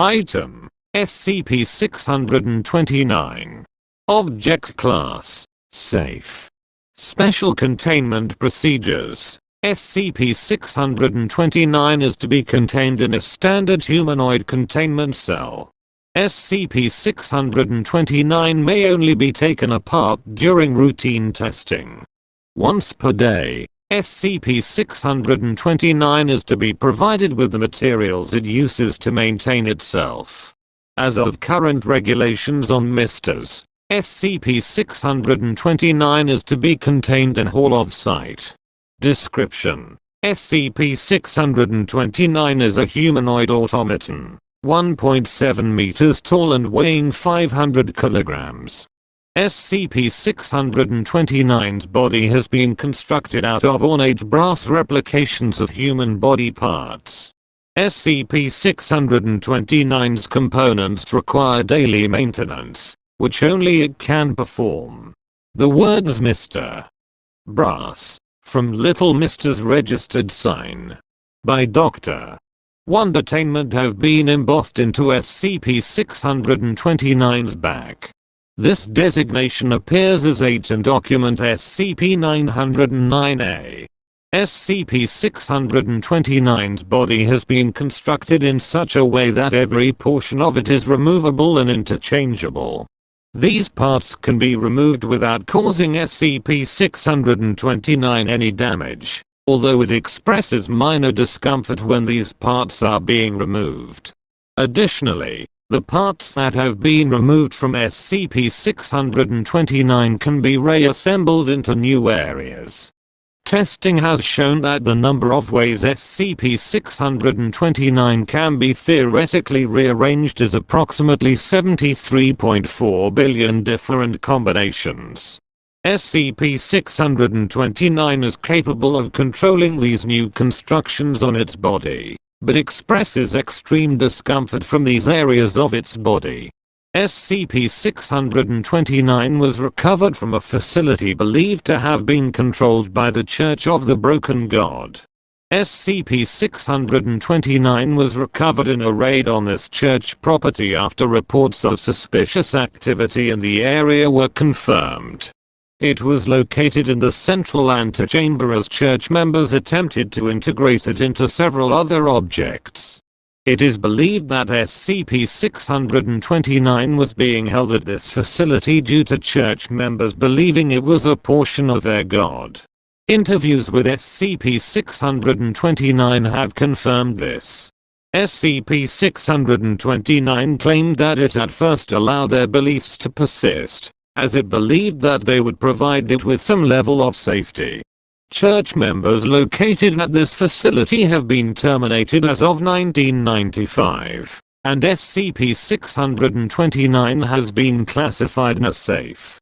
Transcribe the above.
Item: SCP-629. Object Class: Safe. Special Containment Procedures: SCP-629 is to be contained in a standard humanoid containment cell. SCP-629 may only be taken apart during routine testing. Once per day, SCP-629 is to be provided with the materials it uses to maintain itself. As of current regulations on MRs, SCP-629 is to be contained in Hall of Sight. Description: SCP-629 is a humanoid automaton, 1.7 meters tall and weighing 500 kilograms. SCP-629's body has been constructed out of ornate brass replications of human body parts. SCP-629's components require daily maintenance, which only it can perform. The words Mr. Brass, from Little Mister's registered sign, by Dr. Wondertainment have been embossed into SCP-629's back. This designation appears as H in document SCP-909-A. SCP-629's body has been constructed in such a way that every portion of it is removable and interchangeable. These parts can be removed without causing SCP-629 any damage, although it expresses minor discomfort when these parts are being removed. Additionally, the parts that have been removed from SCP-629 can be reassembled into new areas. Testing has shown that the number of ways SCP-629 can be theoretically rearranged is approximately 73.4 billion different combinations. SCP-629 is capable of controlling these new constructions on its body, but expresses extreme discomfort from these areas of its body. SCP-629 was recovered from a facility believed to have been controlled by the Church of the Broken God. SCP-629 was recovered in a raid on this church property after reports of suspicious activity in the area were confirmed. It was located in the central antechamber as church members attempted to integrate it into several other objects. It is believed that SCP-629 was being held at this facility due to church members believing it was a portion of their god. Interviews with SCP-629 have confirmed this. SCP-629 claimed that it at first allowed their beliefs to persist, as it believed that they would provide it with some level of safety. Church members located at this facility have been terminated as of 1995, and SCP-629 has been classified as safe.